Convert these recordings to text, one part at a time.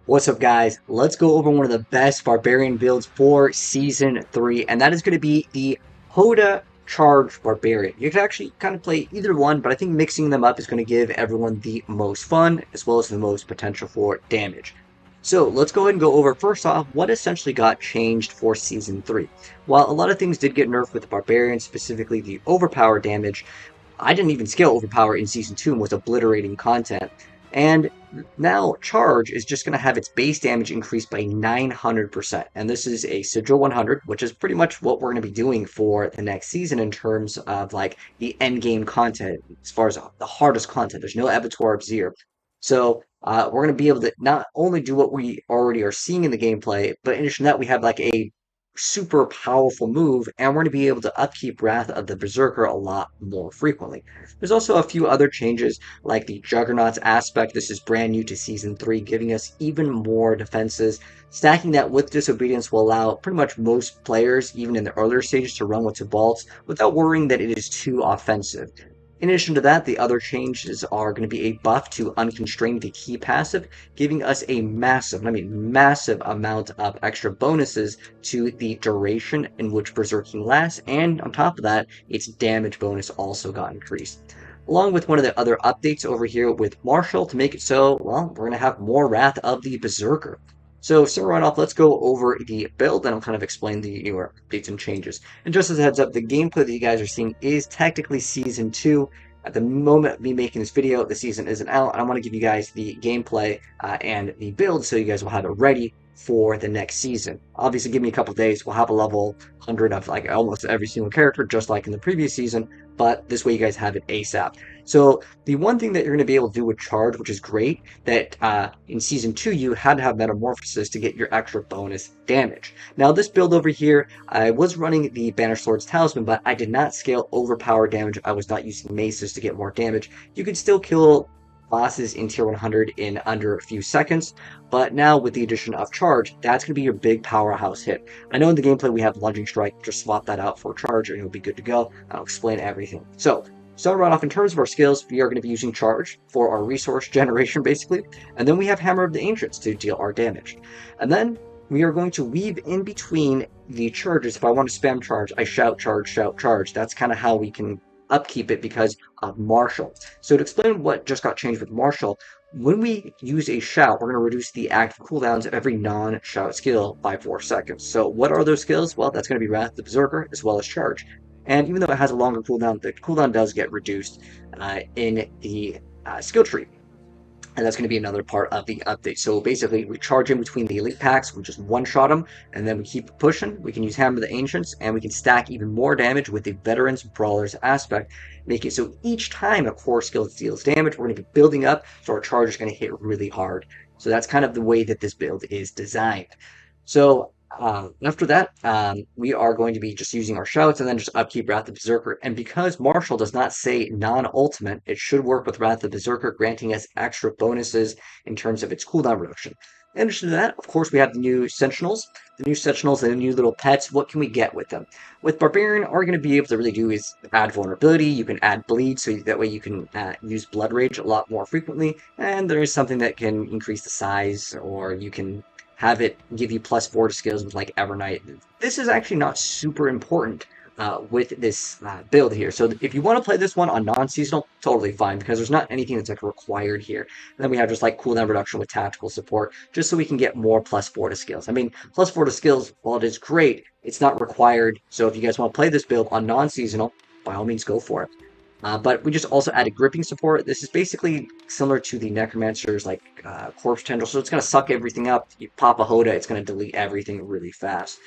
What's up, guys? Let's go over one of the best Barbarian builds for Season 3, and that is going to be the HOTA Charge Barbarian. You can actually kind of play either one, but I think mixing them up is going to give everyone the most fun, as well as the most potential for damage. So let's go ahead and go over, first off, what essentially got changed for Season 3. While a lot of things did get nerfed with the Barbarian, specifically the overpower damage, I didn't even scale overpower in Season 2 and was obliterating content. And now Charge is just going to have its base damage increased by 900%. And this is a Sigil 100, which is pretty much what we're going to be doing for the next season in terms of like the end game content, as far as the hardest content. There's no Abattoir of Zir. So we're going to be able to not only do what we already are seeing in the gameplay, but in addition to that, we have like a super powerful move, and we're going to be able to upkeep Wrath of the Berserker a lot more frequently. There's also a few other changes, like the Juggernaut's aspect. This is brand new to Season 3, giving us even more defenses. Stacking that with Disobedience will allow pretty much most players, even in the earlier stages, to run with Tibalts without worrying that it is too offensive. In addition to that, the other changes are going to be a buff to Unconstrained, the key passive, giving us a massive, I mean massive amount of extra bonuses to the duration in which Berserking lasts, and on top of that, its damage bonus also got increased. Along with one of the other updates over here with Marshall to make it so, well, we're going to have more Wrath of the Berserker. So, start right off, let's go over the build, and I'll kind of explain the newer updates and changes. And just as a heads up, the gameplay that you guys are seeing is technically Season 2. At the moment of me making this video, the season isn't out, and I want to give you guys the gameplay and the build so you guys will have it ready for the next season. Obviously, give me a couple days, we'll have a level 100 of like almost every single character, just like in the previous season, but this way you guys have it ASAP. So the one thing that you're going to be able to do with Charge, which is great, that in Season 2 you had to have Metamorphosis to get your extra bonus damage. Now this build over here, I was running the Banished Lord's Talisman, but I did not scale overpower damage. I was not using maces to get more damage. You can still kill bosses in tier 100 in under a few seconds, but now with the addition of Charge, that's going to be your big powerhouse hit. I know in the gameplay we have Lunging Strike, just swap that out for Charge and it'll be good to go. I'll explain everything. So, starting right off, in terms of our skills, we are going to be using Charge for our resource generation, basically, and then we have Hammer of the Ancients to deal our damage. And then we are going to weave in between the charges. If I want to spam Charge, I shout Charge. That's kind of how we can upkeep it because of Marshall. So to explain what just got changed with Marshall, when we use a shout, we're going to reduce the active cooldowns of every non-shout skill by 4 seconds. So what are those skills? Well, that's going to be Wrath of the Berserker as well as Charge. And even though it has a longer cooldown, the cooldown does get reduced in the skill tree. And that's going to be another part of the update. So basically, we charge in between the elite packs, we just one-shot them, and then we keep pushing. We can use Hammer of the Ancients, and we can stack even more damage with the Veterans Brawlers aspect, make it so each time a core skill deals damage, we're going to be building up, so our charge is going to hit really hard. So that's kind of the way that this build is designed. So after that, we are going to be just using our shouts and then just upkeep Wrath of Berserker. And because Marshall does not say non-ultimate, it should work with Wrath of Berserker, granting us extra bonuses in terms of its cooldown reduction. In addition to that, of course, we have the new Sentinels. The new Sentinels and the new little pets. What can we get with them? With Barbarian, all you're going to be able to really do is add vulnerability. You can add bleed, so that way you can use Blood Rage a lot more frequently. And there is something that can increase the size, or you can have it give you +4 to skills with like Evernight. This is actually not super important with this build here. So if you want to play this one on non-seasonal, totally fine, because there's not anything that's like required here. And then we have just like cooldown reduction with tactical support, just so we can get more +4 to skills. I mean, +4 to skills, while it is great, it's not required. So if you guys want to play this build on non-seasonal, by all means, go for it. But we just also added gripping support. This is basically similar to the Necromancer's like corpse tendril, so it's going to suck everything up. You pop a HOTA, it's going to delete everything really fast.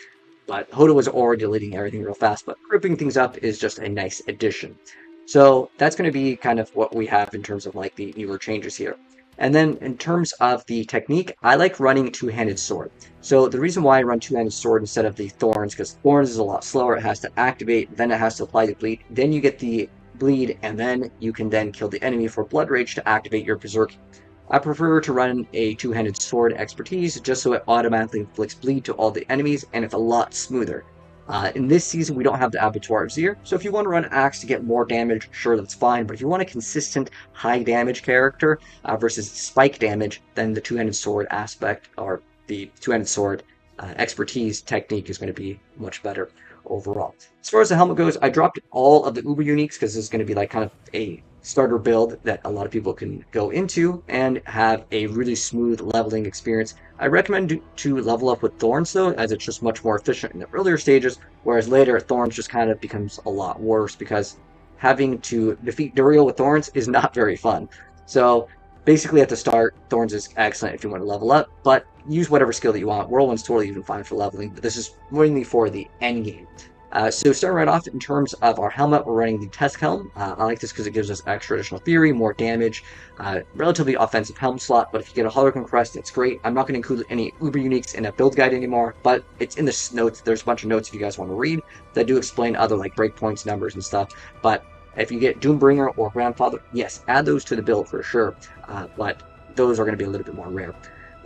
But HOTA was already deleting everything real fast, but gripping things up is just a nice addition. So that's going to be kind of what we have in terms of like the newer changes here. And then in terms of the technique, I like running two-handed sword. So the reason why I run two-handed sword instead of the thorns, because thorns is a lot slower. It has to activate, then it has to apply the bleed, then you get the bleed, and then you can then kill the enemy for Blood Rage to activate your Berserk. I prefer to run a two-handed sword expertise just so it automatically inflicts bleed to all the enemies, and it's a lot smoother. In this season, we don't have the Abattoir of Zir, so if you want to run Axe to get more damage, sure, that's fine. But if you want a consistent high damage character versus spike damage, then the two-handed sword aspect, or the two-handed sword expertise technique is going to be much better overall. As far as the helmet goes, I dropped all of the Uber Uniques because this is going to be like kind of a starter build that a lot of people can go into and have a really smooth leveling experience. I recommend to level up with Thorns though, as it's just much more efficient in the earlier stages, whereas later Thorns just kind of becomes a lot worse because having to defeat Duriel with Thorns is not very fun. So basically at the start, Thorns is excellent if you want to level up, but use whatever skill that you want. Whirlwind's totally even fine for leveling, but this is mainly for the end game. So starting right off in terms of our helmet, we're running the Test Helm. I like this because it gives us extra additional fury, more damage, relatively offensive helm slot, but if you get a Hologram Crest, it's great. I'm not going to include any Uber Uniques in a build guide anymore, but it's in the notes. There's a bunch of notes if you guys want to read that do explain other like breakpoints, numbers, and stuff, but if you get Doombringer or Grandfather, yes, add those to the build for sure, but those are going to be a little bit more rare.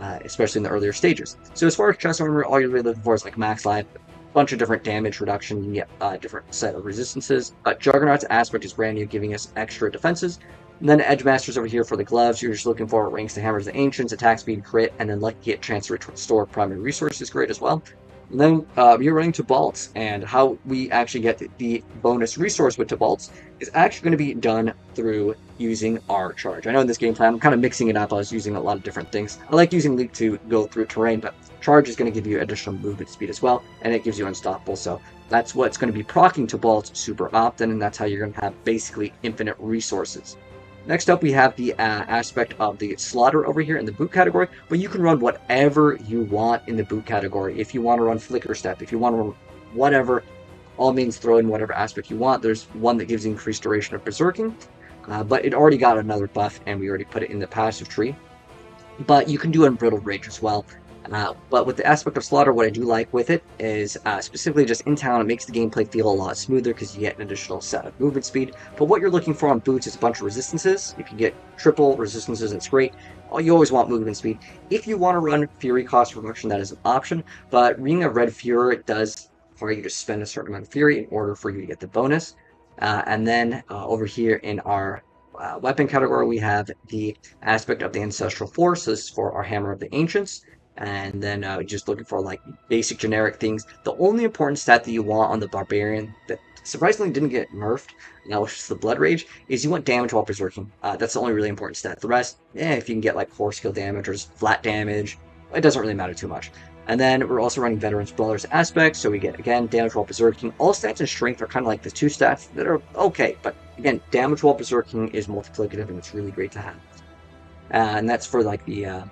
Especially in the earlier stages. So as far as chest armor, all you're really looking for is like max life, bunch of different damage reduction. You can get a different set of resistances. Juggernaut's aspect is brand new, giving us extra defenses. And then Edge Masters over here for the gloves. You're just looking for ranks to hammers the ancients, attack speed, crit, and then lucky hit chance to restore primary resources. Great as well. And then you're running Tibalt's, and how we actually get the bonus resource with Tibalt's is actually going to be done through using our charge. I know in this game plan I'm kind of mixing it up. I was using a lot of different things. I like using Leap to go through terrain, but charge is going to give you additional movement speed as well, and it gives you unstoppable. So that's what's going to be proccing Tibalt's super often, and that's how you're going to have basically infinite resources. Next up, we have the aspect of the slaughter over here in the boot category, but you can run whatever you want in the boot category. If you want to run Flicker Step, if you want to run whatever, all means throw in whatever aspect you want. There's one that gives increased duration of Berserking, but it already got another buff, and we already put it in the passive tree. But you can do Unbridled Rage as well. But with the aspect of slaughter, what I do like with it is specifically just in town, it makes the gameplay feel a lot smoother because you get an additional set of movement speed. But what you're looking for on boots is a bunch of resistances. If you get triple resistances, it's great. You always want movement speed. If you want to run Fury cost reduction, that is an option. But Ring of Red Fury does require you to spend a certain amount of Fury in order for you to get the bonus. And then over here in our weapon category, we have the aspect of the Ancestral Force. So this is for our Hammer of the Ancients. And then just looking for like basic generic things. The only important stat that you want on the Barbarian that surprisingly didn't get nerfed, now which is the Blood Rage, is you want damage while berserking. That's the only really important stat. The rest, if you can get like 4 skill damage or just flat damage, it doesn't really matter too much. And then we're also running Veteran's Brawler's aspect, so we get, again, damage while berserking. All stats and strength are kind of like the two stats that are okay, but again, damage while berserking is multiplicative and it's really great to have. And that's for like the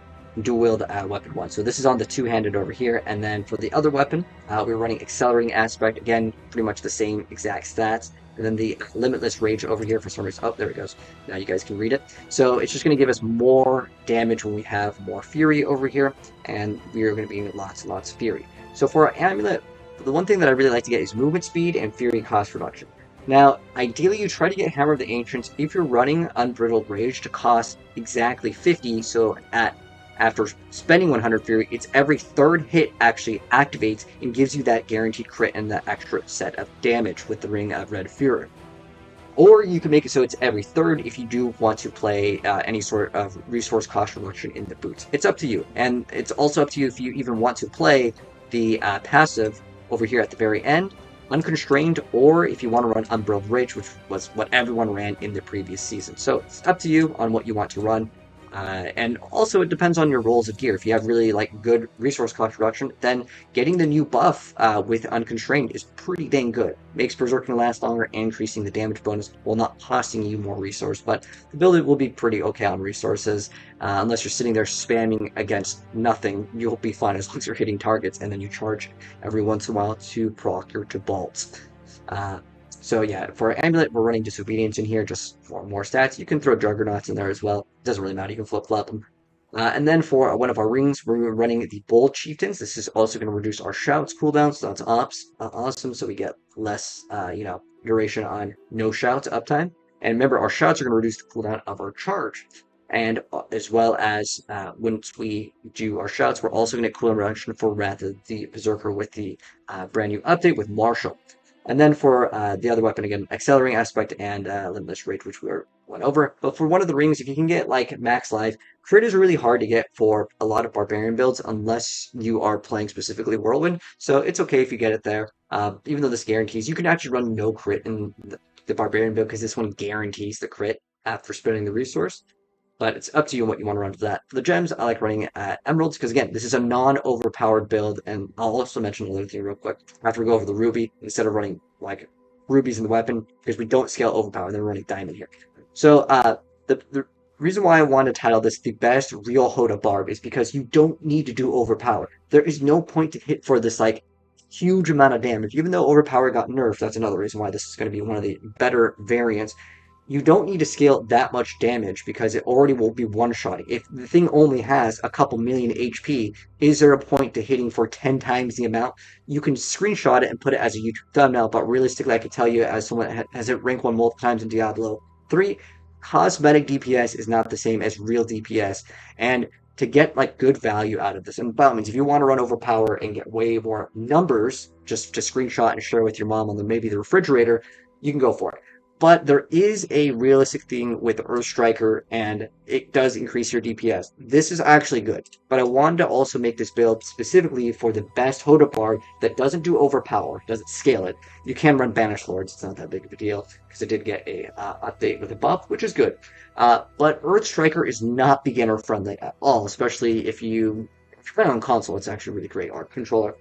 dual wield weapon one. So this is on the two-handed over here, and then for the other weapon, we're running Accelerating Aspect, again, pretty much the same exact stats. And then the Limitless Rage over here for some reason. Oh, there it goes. Now you guys can read it. So it's just going to give us more damage when we have more Fury over here, and we are going to be in lots and lots of Fury. So for our Amulet, the one thing that I really like to get is movement speed and Fury cost reduction. Now, ideally you try to get Hammer of the Ancients if you're running Unbridled Rage to cost exactly 50, so after spending 100 Fury, it's every third hit actually activates and gives you that guaranteed crit and that extra set of damage with the Ring of Red Fury. Or you can make it so it's every third if you do want to play any sort of resource cost reduction in the boots. It's up to you, and it's also up to you if you even want to play the passive over here at the very end, Unconstrained, or if you want to run Unbridled Rage, which was what everyone ran in the previous season. So it's up to you on what you want to run. And also it depends on your rolls of gear. If you have really like good resource cost reduction, then getting the new buff with Unconstrained is pretty dang good. Makes Berserking last longer and increasing the damage bonus while not costing you more resource. But the build will be pretty okay on resources. Unless you're sitting there spamming against nothing, you'll be fine as long as you're hitting targets, and then you charge every once in a while to proc your Tibalt's. So yeah, for our Amulet, we're running Disobedience in here just for more stats. You can throw Juggernauts in there as well. It doesn't really matter, you can flip-flop them. And then for one of our rings, we're running the Bold Chieftains. This is also going to reduce our Shouts cooldown, so that's awesome. So we get less, duration on no Shouts uptime. And remember, our Shouts are going to reduce the cooldown of our Charge. And as well as once we do our shouts, we're also going to get cooldown reduction for Wrath of the Berserker with the brand new update with Marshall. And then for the other weapon, again, Accelerating Aspect and Limitless Rage, which we went over. But for one of the rings, if you can get like Max Life, crit is really hard to get for a lot of Barbarian builds unless you are playing specifically Whirlwind. So it's okay if you get it there. Even though this guarantees, you can actually run no crit in the Barbarian build because this one guarantees the crit after spending the resource. But it's up to you what you want to run for that. For the gems, I like running emeralds because, again, this is a non-overpowered build. And I'll also mention another thing real quick. After we go over the ruby, instead of running like rubies in the weapon, because we don't scale overpower, then we're running diamond here. So the reason why I want to title this the best real HOTA barb is because you don't need to do overpower. There is no point to hit for this like huge amount of damage. Even though overpower got nerfed, that's another reason why this is going to be one of the better variants. You don't need to scale that much damage because it already will be one-shotting. If the thing only has a couple million HP, is there a point to hitting for 10 times the amount? You can screenshot it and put it as a YouTube thumbnail, but realistically, I can tell you, as someone that has it rank 1 multiple times in Diablo 3, cosmetic DPS is not the same as real DPS. And to get like good value out of this, and by all means, if you want to run overpower and get way more numbers, just to screenshot and share with your mom on maybe the refrigerator, you can go for it. But there is a realistic thing with Earth Striker, and it does increase your DPS. This is actually good, but I wanted to also make this build specifically for the best HOTA bar that doesn't do overpower, doesn't scale it. You can run Banished Lords, it's not that big of a deal, because it did get a update with a buff, which is good. But Earth Striker is not beginner friendly at all, especially if you're playing on console, it's actually really great, or controller.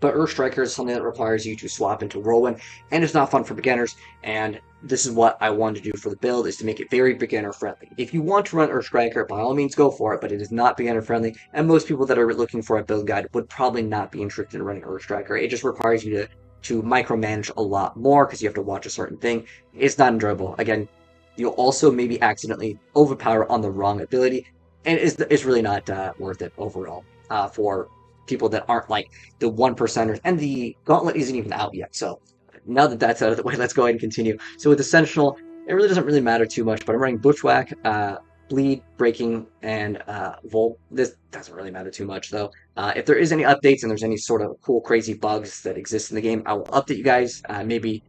But Earth Striker is something that requires you to swap into Whirlwind, and it's not fun for beginners, and this is what I wanted to do for the build, is to make it very beginner friendly. If you want to run Earth Striker, by all means go for it, but it is not beginner friendly, and most people that are looking for a build guide would probably not be interested in running Earth Striker. It just requires you to micromanage a lot more, because you have to watch a certain thing. It's not enjoyable. Again, you'll also maybe accidentally overpower on the wrong ability, and it's really not worth it overall for people that aren't like the 1%ers, and the gauntlet isn't even out yet. So now that that's out of the way, let's go ahead and continue. So with the Seneschal, it really doesn't really matter too much, but I'm running Bushwhack, Bleed, Breaking, and Volt. This doesn't really matter too much, though. If there is any updates and there's any sort of cool, crazy bugs that exist in the game, I will update you guys, maybe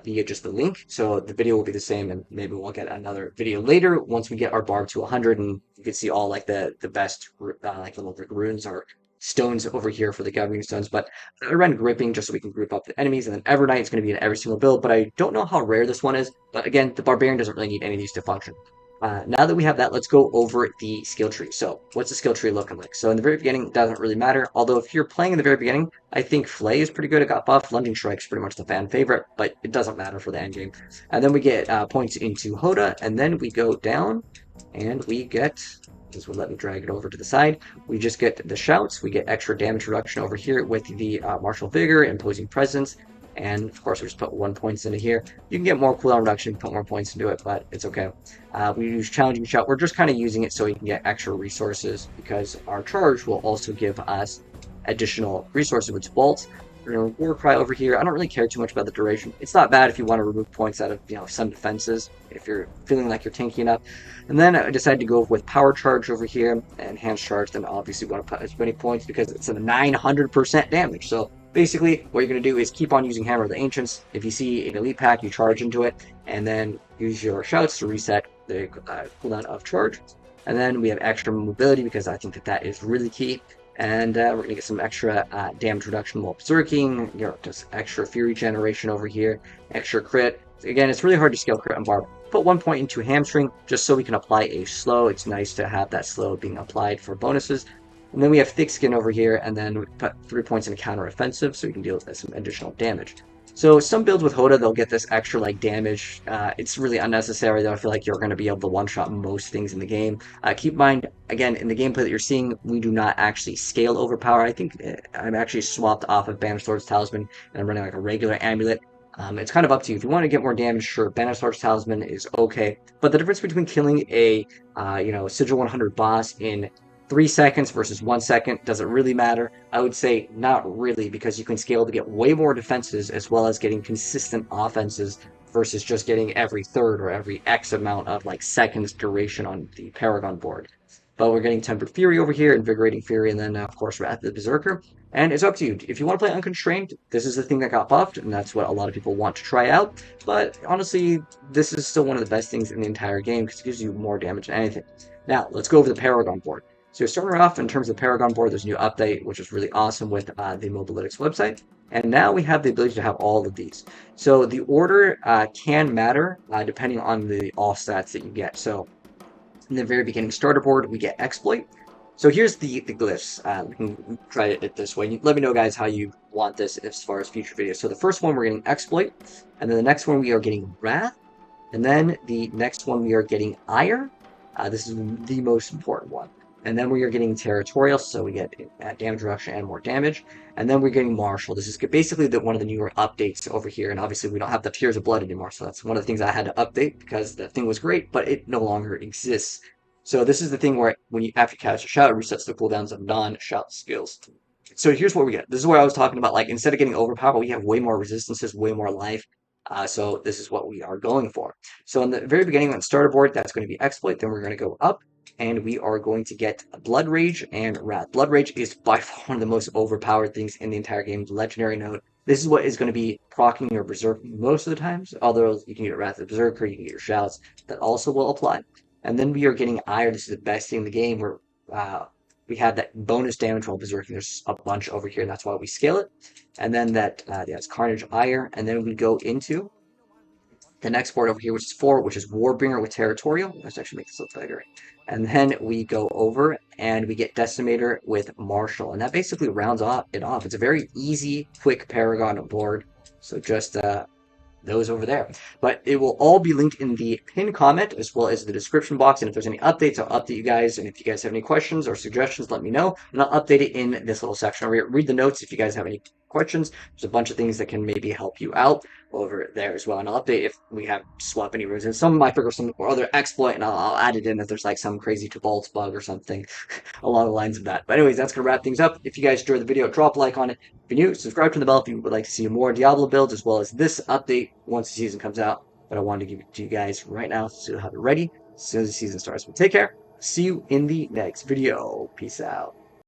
via just the link. So the video will be the same, and maybe we'll get another video later once we get our barb to 100, and you can see all like the best like little runes or stones over here for the governing stones. But I ran gripping just so we can group up the enemies, and then Evernight is going to be in every single build, but I don't know how rare this one is. But again, the Barbarian doesn't really need any of these to function. Now that we have that, let's go over the skill tree. So what's the skill tree looking like? So in the very beginning, it doesn't really matter. Although if you're playing in the very beginning, I think Flay is pretty good. It got buffed. Lunging Strike's pretty much the fan favorite, but it doesn't matter for the end game. And then we get points into HOTA, and then we go down, and we get... This will let me drag it over to the side. We just get the shouts. We get extra damage reduction over here with the Martial Vigor, Imposing Presence, and of course we just put 1 point into here. You can get more cooldown reduction, put more points into it, but it's okay. We use Challenging Shout. We're just kind of using it so we can get extra resources, because our charge will also give us additional resources, which bolts. War Cry over here. I don't really care too much about the duration. It's not bad if you want to remove points out of some defenses, if you're feeling like you're tanky enough. And then I decided to go with Power Charge over here, and Enhanced Charge. Then obviously we want to put as many points because it's a 900% damage. So basically what you're going to do is keep on using Hammer of the Ancients. If you see an elite pack, you charge into it, and then use your shouts to reset the cooldown of charge. And then we have extra mobility, because I think that is really key. And we're going to get some extra damage reduction while berserking, just extra fury generation over here, extra crit. Again, it's really hard to scale crit on barb. Put 1 point into hamstring just so we can apply a slow. It's nice to have that slow being applied for bonuses. And then we have thick skin over here, and then we put 3 points in counter offensive so we can deal with some additional damage. So some builds with HOTA, they'll get this extra like damage. It's really unnecessary, though. I feel like you're going to be able to one-shot most things in the game. Keep in mind, again, in the gameplay that you're seeing, we do not actually scale overpower. I think I'm actually swapped off of Banished Lord's Talisman, and I'm running like a regular amulet. It's kind of up to you. If you want to get more damage, sure, Banished Lord's Talisman is okay. But the difference between killing a Sigil 100 boss in 3 seconds versus 1 second, does it really matter? I would say not really, because you can scale to get way more defenses as well as getting consistent offenses versus just getting every third or every X amount of like seconds duration on the Paragon board. But we're getting Tempered Fury over here, Invigorating Fury, and then of course Wrath of the Berserker. And it's up to you. If you want to play Unconstrained, this is the thing that got buffed, and that's what a lot of people want to try out. But honestly, this is still one of the best things in the entire game because it gives you more damage than anything. Now, let's go over the Paragon board. So starting off in terms of the Paragon board, there's a new update, which is really awesome with the Mobalytics website. And now we have the ability to have all of these. So the order can matter depending on the all stats that you get. So in the very beginning starter board, we get Exploit. So here's the glyphs. We can try it this way. Let me know, guys, how you want this as far as future videos. So the first one, we're getting Exploit. And then the next one, we are getting Wrath. And then the next one, we are getting Ire. This is the most important one. And then we are getting Territorial, so we get damage reduction and more damage. And then we're getting Martial. This is basically one of the newer updates over here. And obviously, we don't have the Tears of Blood anymore. So that's one of the things I had to update because the thing was great, but it no longer exists. So this is the thing where when you after you cast a shout, it resets the cooldowns of non-shout skills. So here's what we get. This is where I was talking about, like, instead of getting overpowered, we have way more resistances, way more life. So this is what we are going for. So in the very beginning on starter board, that's going to be Exploit. Then we're going to go up, and we are going to get Blood Rage and Wrath. Blood Rage is by far one of the most overpowered things in the entire game. Legendary node. This is what is going to be proccing your Berserk most of the times. Although you can get Wrath of the Berserker, you can get your Shouts. That also will apply. And then we are getting Ire. This is the best thing in the game where we have that bonus damage while berserking. There's a bunch over here, and that's why we scale it. And then that, it's Carnage Ire. And then we go into the next board over here, which is 4, which is Warbringer with Territorial. Let's actually make this look bigger. And then we go over and we get Decimator with Martial. And that basically rounds it off. It's a very easy, quick Paragon board. So just those over there. But it will all be linked in the pinned comment as well as the description box. And if there's any updates, I'll update you guys. And if you guys have any questions or suggestions, let me know. And I'll update it in this little section over here. Read the notes if you guys have any questions. There's a bunch of things that can maybe help you out over there as well. And I'll update if we have swap any runes. And some might figure some or other exploit, and I'll add it in if there's like some crazy Tubalt's bug or something along the lines of that. But anyways, that's going to wrap things up. If you guys enjoyed the video, drop a like on it. If you're new, subscribe to the bell if you would like to see more Diablo builds as well as this update once the season comes out. But I wanted to give it to you guys right now so you'll have it ready as soon as the season starts. But take care. See you in the next video. Peace out.